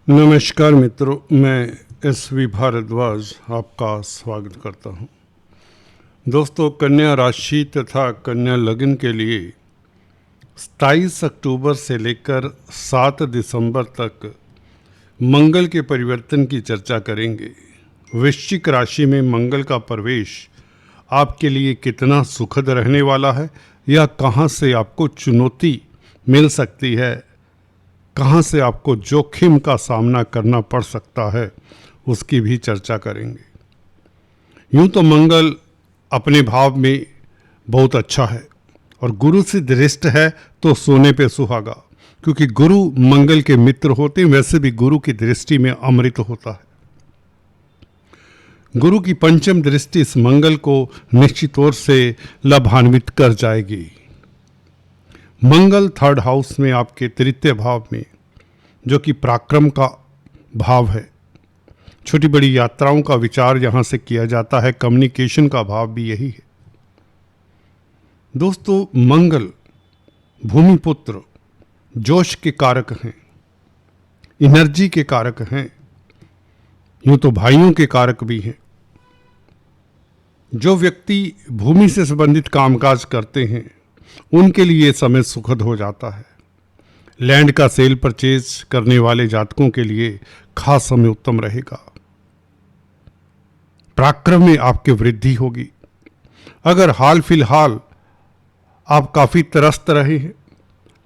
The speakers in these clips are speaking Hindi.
नमस्कार मित्रों, मैं SV भारद्वाज आपका स्वागत करता हूं। दोस्तों, कन्या राशि तथा कन्या लग्न के लिए 27 अक्टूबर से लेकर 7 दिसंबर तक मंगल के परिवर्तन की चर्चा करेंगे। वृश्चिक राशि में मंगल का प्रवेश आपके लिए कितना सुखद रहने वाला है या कहां से आपको चुनौती मिल सकती है, कहां से आपको जोखिम का सामना करना पड़ सकता है, उसकी भी चर्चा करेंगे। यूं तो मंगल अपने भाव में बहुत अच्छा है और गुरु से दृष्ट है तो सोने पे सुहागा, क्योंकि गुरु मंगल के मित्र होते हैं। वैसे भी गुरु की दृष्टि में अमृत होता है। गुरु की पंचम दृष्टि इस मंगल को निश्चित तौर से लाभान्वित कर जाएगी। मंगल थर्ड हाउस में आपके तृतीय भाव में, जो कि पराक्रम का भाव है, छोटी बड़ी यात्राओं का विचार यहां से किया जाता है। कम्युनिकेशन का भाव भी यही है। दोस्तों, मंगल भूमिपुत्र जोश के कारक हैं, एनर्जी के कारक हैं, यूं तो भाइयों के कारक भी हैं। जो व्यक्ति भूमि से संबंधित कामकाज करते हैं उनके लिए समय सुखद हो जाता है। लैंड का सेल परचेज करने वाले जातकों के लिए खास समय उत्तम रहेगा। पराक्रम में आपकी वृद्धि होगी। अगर हाल फिलहाल आप काफ़ी त्रस्त रहे हैं,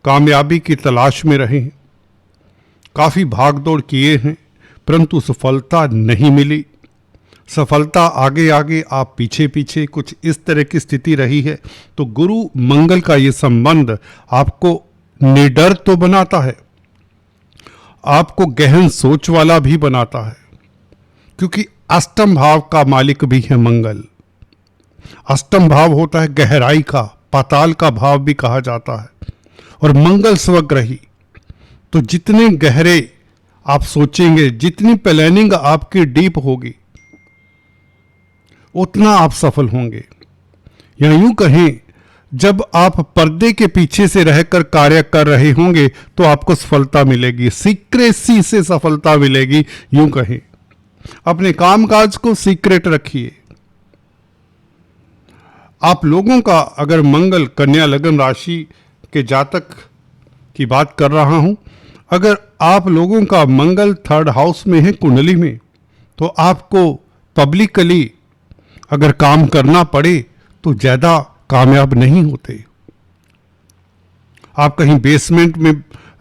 कामयाबी की तलाश में रहे हैं, काफ़ी भागदौड़ किए हैं, परंतु सफलता नहीं मिली, सफलता आगे आगे आप पीछे पीछे, कुछ इस तरह की स्थिति रही है, तो गुरु मंगल का ये संबंध आपको निडर तो बनाता है, आपको गहन सोच वाला भी बनाता है, क्योंकि अष्टम भाव का मालिक भी है मंगल। अष्टम भाव होता है गहराई का, पाताल का भाव भी कहा जाता है। और मंगल स्वग्रही, तो जितने गहरे आप सोचेंगे, जितनी प्लानिंग आपकी डीप होगी, उतना आप सफल होंगे। या यूं कहें, जब आप पर्दे के पीछे से रहकर कार्य कर रहे होंगे तो आपको सफलता मिलेगी, सीक्रेसी से सफलता मिलेगी। यूं कहें, अपने कामकाज को सीक्रेट रखिए। आप लोगों का अगर मंगल कन्या लग्न राशि के जातक की बात कर रहा हूं, अगर आप लोगों का मंगल थर्ड हाउस में है कुंडली में, तो आपको पब्लिकली अगर काम करना पड़े तो ज्यादा कामयाब नहीं होते। आप कहीं बेसमेंट में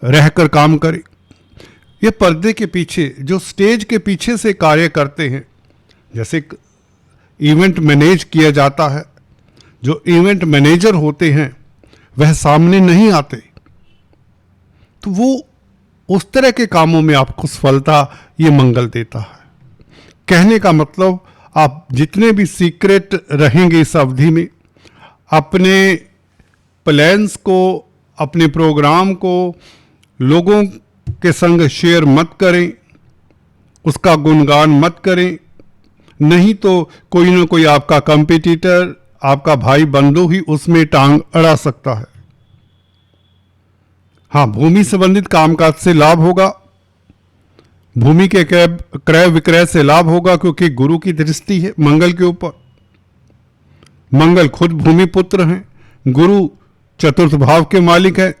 रहकर काम करें, ये पर्दे के पीछे, जो स्टेज के पीछे से कार्य करते हैं, जैसे इवेंट मैनेज किया जाता है, जो इवेंट मैनेजर होते हैं वह सामने नहीं आते, तो वो उस तरह के कामों में आपको सफलता ये मंगल देता है। कहने का मतलब, आप जितने भी सीक्रेट रहेंगे इस अवधि में, अपने प्लान्स को, अपने प्रोग्राम को लोगों के संग शेयर मत करें, उसका गुणगान मत करें, नहीं तो कोई ना कोई आपका कंपटीटर, आपका भाई बंधु ही उसमें टांग अड़ा सकता है। हाँ, भूमि संबंधित कामकाज से लाभ होगा, भूमि के क्रय विक्रय से लाभ होगा, क्योंकि गुरु की दृष्टि है मंगल के ऊपर। मंगल खुद भूमि पुत्र हैं, गुरु चतुर्थ भाव के मालिक है।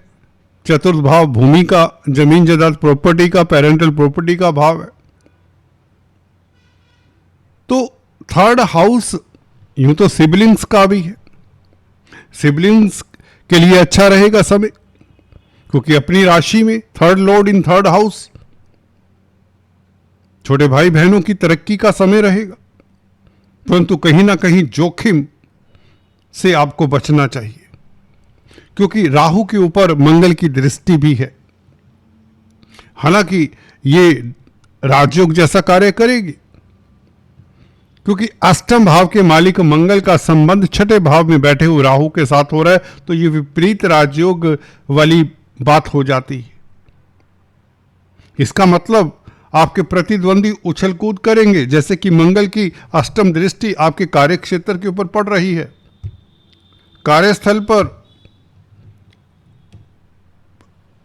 चतुर्थ भाव भूमि का, जमीन जायदाद प्रॉपर्टी का, पेरेंटल प्रॉपर्टी का भाव है। तो थर्ड हाउस यूं तो सिबलिंग्स का भी है। सिबलिंग्स के लिए अच्छा रहेगा समय, क्योंकि अपनी राशि में third Lord in third house, छोटे भाई बहनों की तरक्की का समय रहेगा, परंतु कहीं ना कहीं जोखिम से आपको बचना चाहिए, क्योंकि राहु के ऊपर मंगल की दृष्टि भी है। हालांकि ये राजयोग जैसा कार्य करेगी, क्योंकि अष्टम भाव के मालिक मंगल का संबंध छठे भाव में बैठे हुए राहु के साथ हो रहा है, तो ये विपरीत राजयोग वाली बात हो जाती है। इसका मतलब आपके प्रतिद्वंदी उछल कूद करेंगे, जैसे कि मंगल की अष्टम दृष्टि आपके कार्य क्षेत्र के ऊपर पड़ रही है। कार्यस्थल पर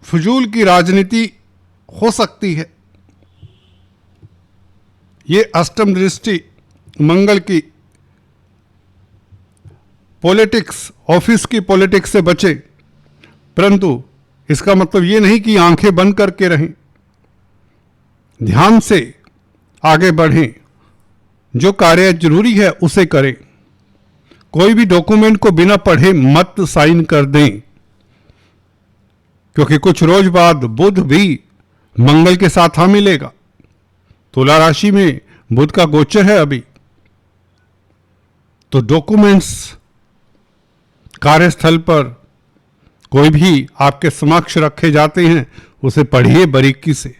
फजूल की राजनीति हो सकती है, ये अष्टम दृष्टि मंगल की पॉलिटिक्स, ऑफिस की पॉलिटिक्स से बचे, परंतु इसका मतलब ये नहीं कि आंखें बंद करके रहें, ध्यान से आगे बढ़ें, जो कार्य जरूरी है उसे करें। कोई भी डॉक्यूमेंट को बिना पढ़े मत साइन कर दें, क्योंकि कुछ रोज बाद बुध भी मंगल के साथ आ मिलेगा। तुला राशि में बुध का गोचर है अभी, तो डॉक्यूमेंट्स कार्यस्थल पर कोई भी आपके समक्ष रखे जाते हैं, उसे पढ़िए बारीकी से।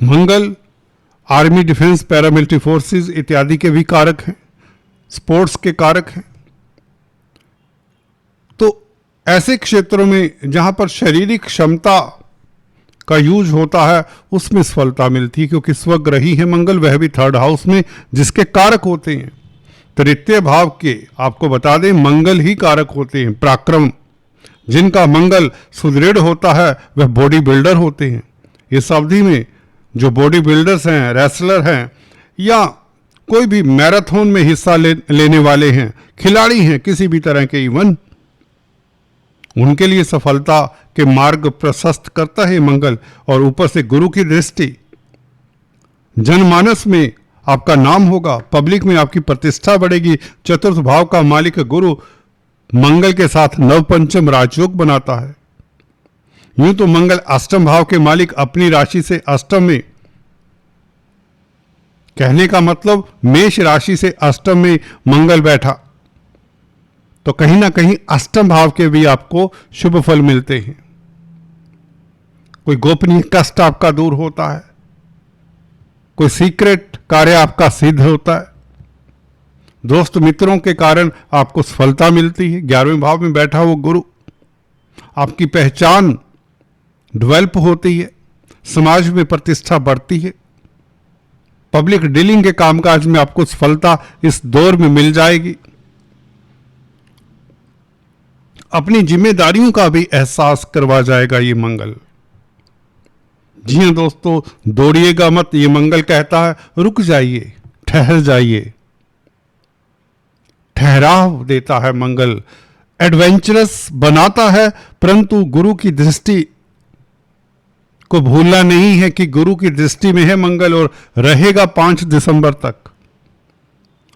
मंगल आर्मी, डिफेंस, पैरामिलिट्री फोर्सेस इत्यादि के भी कारक हैं, स्पोर्ट्स के कारक हैं। तो ऐसे क्षेत्रों में जहां पर शारीरिक क्षमता का यूज होता है उसमें सफलता मिलती है, क्योंकि स्वग्रही है मंगल, वह भी थर्ड हाउस में, जिसके कारक होते हैं तृतीय भाव के। आपको बता दें मंगल ही कारक होते हैं। पराक्रम, जिनका मंगल सुदृढ़ होता है वह बॉडी बिल्डर होते हैं। इस अवधि में जो बॉडी बिल्डर्स हैं, रेसलर हैं, या कोई भी मैराथन में हिस्सा लेने वाले हैं, खिलाड़ी हैं किसी भी तरह के, इवन उनके लिए सफलता के मार्ग प्रशस्त करता है मंगल। और ऊपर से गुरु की दृष्टि, जनमानस में आपका नाम होगा, पब्लिक में आपकी प्रतिष्ठा बढ़ेगी। चतुर्थ भाव का मालिक गुरु मंगल के साथ नवपंचम राजयोग बनाता है। यूं तो मंगल अष्टम भाव के मालिक अपनी राशि से अष्टम में, कहने का मतलब मेष राशि से अष्टम में मंगल बैठा, तो कहीं ना कहीं अष्टम भाव के भी आपको शुभ फल मिलते हैं। कोई गोपनीय कष्ट आपका दूर होता है, कोई सीक्रेट कार्य आपका सिद्ध होता है, दोस्त मित्रों के कारण आपको सफलता मिलती है। 11वें भाव में बैठा वो गुरु, आपकी पहचान डेवलप होती है, समाज में प्रतिष्ठा बढ़ती है, पब्लिक डीलिंग के कामकाज में आपको सफलता इस दौर में मिल जाएगी। अपनी जिम्मेदारियों का भी एहसास करवा जाएगा ये मंगल। जी हां दोस्तों, दौड़िएगा मत, ये मंगल कहता है रुक जाइए, ठहर जाइए। ठहराव देता है मंगल, एडवेंचरस बनाता है, परंतु गुरु की दृष्टि को भूलना नहीं है कि गुरु की दृष्टि में है मंगल, और रहेगा 5 दिसंबर तक।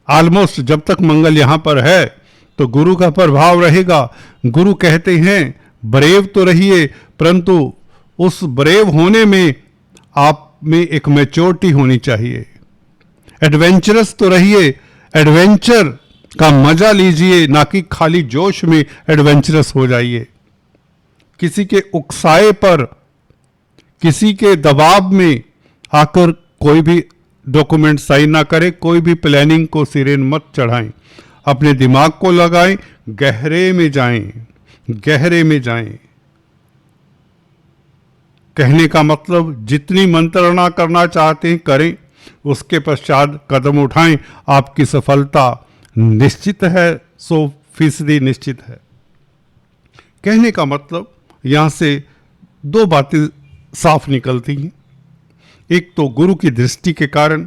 ऑलमोस्ट जब तक मंगल यहां पर है तो गुरु का प्रभाव रहेगा। गुरु कहते हैं ब्रेव तो रहिए, परंतु उस ब्रेव होने में आप में एक मैच्योरिटी होनी चाहिए। एडवेंचरस तो रहिए, एडवेंचर का मजा लीजिए, ना कि खाली जोश में एडवेंचरस हो जाइए। किसी के उकसाए पर, किसी के दबाव में आकर कोई भी डॉक्यूमेंट साइन ना करें, कोई भी प्लानिंग को सिरे मत चढ़ाएं। अपने दिमाग को लगाएं, गहरे में जाएं, गहरे में जाएं। कहने का मतलब जितनी मंत्रणा करना चाहते हैं करें, उसके पश्चात कदम उठाएं, आपकी सफलता निश्चित है, 100% निश्चित है। कहने का मतलब यहां से 2 बातें साफ निकलती हैं। एक तो गुरु की दृष्टि के कारण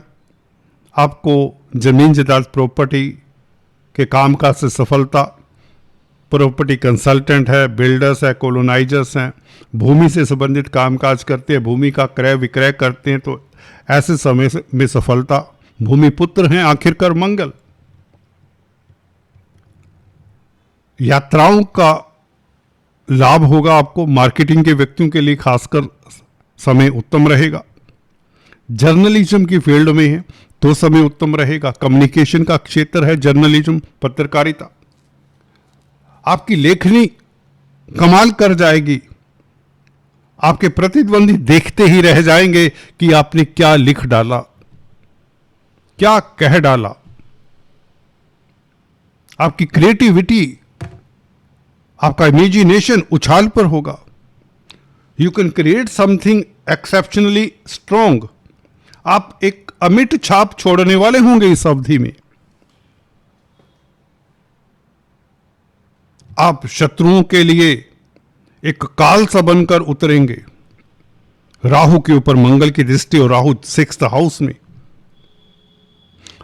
आपको जमीन जायदाद प्रॉपर्टी के कामकाज से सफलता, प्रॉपर्टी कंसल्टेंट है, बिल्डर्स है, कॉलोनाइजर्स हैं, भूमि से संबंधित कामकाज करते हैं, भूमि का क्रय विक्रय करते हैं, तो ऐसे समय में सफलता। भूमि पुत्र हैं आखिरकार मंगल। यात्राओं का लाभ होगा आपको, मार्केटिंग के व्यक्तियों के लिए खासकर समय उत्तम रहेगा। जर्नलिज्म की फील्ड में है तो समय उत्तम रहेगा। कम्युनिकेशन का क्षेत्र है, जर्नलिज्म, पत्रकारिता, आपकी लेखनी कमाल कर जाएगी। आपके प्रतिद्वंदी देखते ही रह जाएंगे कि आपने क्या लिख डाला, क्या कह डाला। आपकी क्रिएटिविटी, आपका इमेजिनेशन उछाल पर होगा। You can create something exceptionally strong. आप एक अमिट छाप छोड़ने वाले होंगे इस अवधि में। आप शत्रुओं के लिए एक काल सा बनकर उतरेंगे। राहु के ऊपर मंगल की दृष्टि और राहु 6th हाउस में,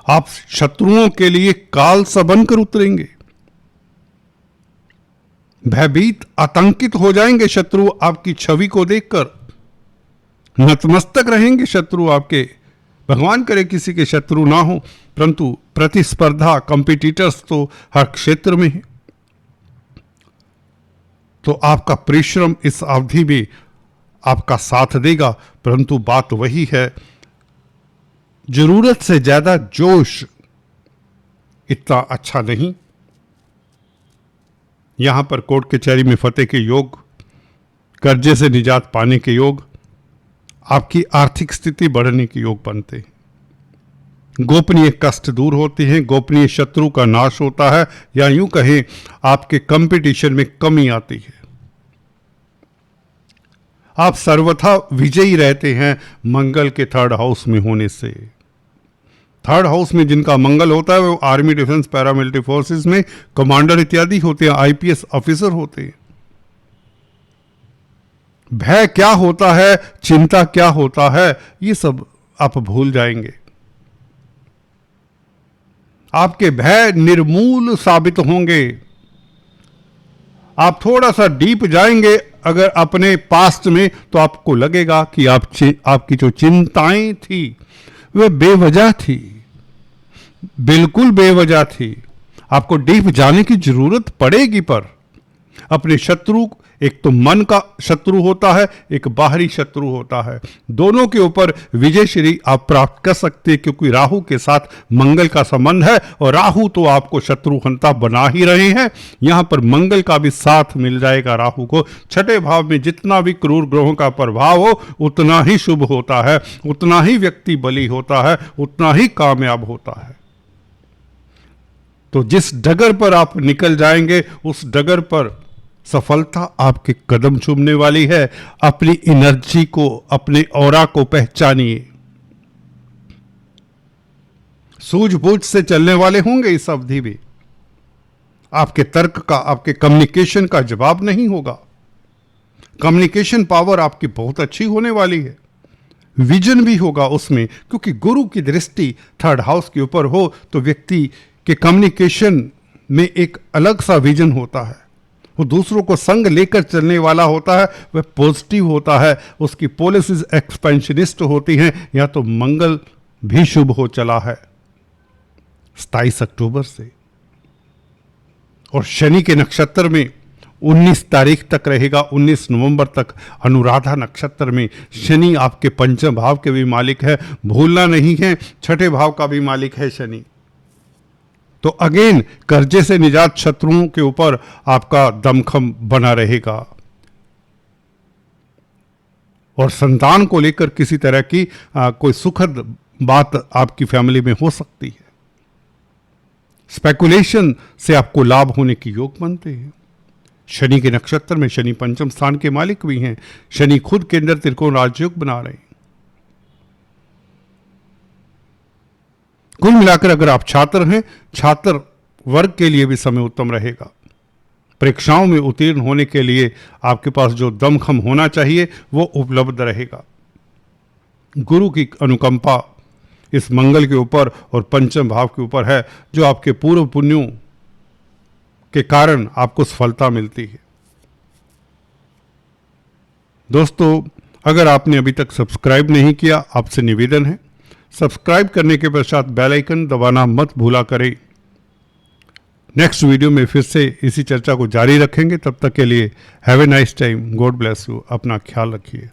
आप शत्रुओं के लिए काल सा बनकर उतरेंगे। भयभीत आतंकित हो जाएंगे शत्रु आपकी छवि को देखकर, नतमस्तक रहेंगे शत्रु आपके। भगवान करे किसी के शत्रु ना हो, परंतु प्रतिस्पर्धा कॉम्पिटिटर्स तो हर क्षेत्र में है। तो आपका परिश्रम इस अवधि में आपका साथ देगा, परंतु बात वही है, जरूरत से ज्यादा जोश इतना अच्छा नहीं। यहां पर कोर्ट कचहरी में फतेह के योग, कर्जे से निजात पाने के योग, आपकी आर्थिक स्थिति बढ़ने के योग बनते हैं। गोपनीय कष्ट दूर होते हैं, गोपनीय शत्रु का नाश होता है, या यूं कहें आपके कंपटीशन में कमी आती है। आप सर्वथा विजयी रहते हैं मंगल के 3rd हाउस में होने से। 3rd हाउस में जिनका मंगल होता है वो आर्मी, डिफेंस, पैरामिलिट्री फोर्सेस में कमांडर इत्यादि होते हैं, आईपीएस ऑफिसर होते हैं। भय क्या होता है, चिंता क्या होता है, ये सब आप भूल जाएंगे। आपके भय निर्मूल साबित होंगे। आप थोड़ा सा डीप जाएंगे अगर अपने पास्ट में, तो आपको लगेगा कि आपकी जो चिंताएं थी वे बेवजह थी, बिल्कुल बेवजह थी। आपको डीप जाने की जरूरत पड़ेगी, पर अपने शत्रु, एक तो मन का शत्रु होता है, एक बाहरी शत्रु होता है, दोनों के ऊपर विजय श्री आप प्राप्त कर सकते हैं, क्योंकि राहु के साथ मंगल का संबंध है और राहु तो आपको शत्रुहंता बना ही रहे हैं। यहां पर मंगल का भी साथ मिल जाएगा राहु को। 6ठे भाव में जितना भी क्रूर ग्रहों का प्रभाव हो उतना ही शुभ होता है, उतना ही व्यक्ति बली होता है, उतना ही कामयाब होता है। तो जिस डगर पर आप निकल जाएंगे उस डगर पर सफलता आपके कदम चूमने वाली है। अपनी एनर्जी को, अपने ऑरा को पहचानिए। सूझबूझ से चलने वाले होंगे इस अवधि में। आपके तर्क का, आपके कम्युनिकेशन का जवाब नहीं होगा। कम्युनिकेशन पावर आपकी बहुत अच्छी होने वाली है। विजन भी होगा उसमें, क्योंकि गुरु की दृष्टि 3rd हाउस के ऊपर हो तो व्यक्ति के कम्युनिकेशन में एक अलग सा विजन होता है। वो दूसरों को संग लेकर चलने वाला होता है, वह पॉजिटिव होता है, उसकी पॉलिसीज एक्सपेंशनिस्ट होती हैं। या तो मंगल भी शुभ हो चला है 27 अक्टूबर से, और शनि के नक्षत्र में 19 तारीख तक रहेगा, 19 नवंबर तक अनुराधा नक्षत्र में। शनि आपके 5वें भाव के भी मालिक है, भूलना नहीं है, 6ठे भाव का भी मालिक है शनि। तो अगेन कर्जे से निजात शत्रुओं के ऊपर आपका दमखम बना रहेगा, और संतान को लेकर किसी तरह की कोई सुखद बात आपकी फैमिली में हो सकती है। स्पेकुलेशन से आपको लाभ होने की योग बनते हैं। शनि के नक्षत्र में शनि 5वें स्थान के मालिक भी हैं। शनि खुद के अंदर त्रिकोण राजयोग बना रहे हैं। कुल मिलाकर अगर आप छात्र हैं, छात्र वर्ग के लिए भी समय उत्तम रहेगा। परीक्षाओं में उत्तीर्ण होने के लिए आपके पास जो दमखम होना चाहिए वो उपलब्ध रहेगा। गुरु की अनुकंपा इस मंगल के ऊपर और 5वें भाव के ऊपर है, जो आपके पूर्व पुण्यों के कारण आपको सफलता मिलती है। दोस्तों, अगर आपने अभी तक सब्सक्राइब नहीं किया, आपसे निवेदन है सब्सक्राइब करने के पश्चात बेल आइकन दबाना मत भूला करें। नेक्स्ट वीडियो में फिर से इसी चर्चा को जारी रखेंगे। तब तक के लिए have a nice time, God bless you, अपना ख्याल रखिए।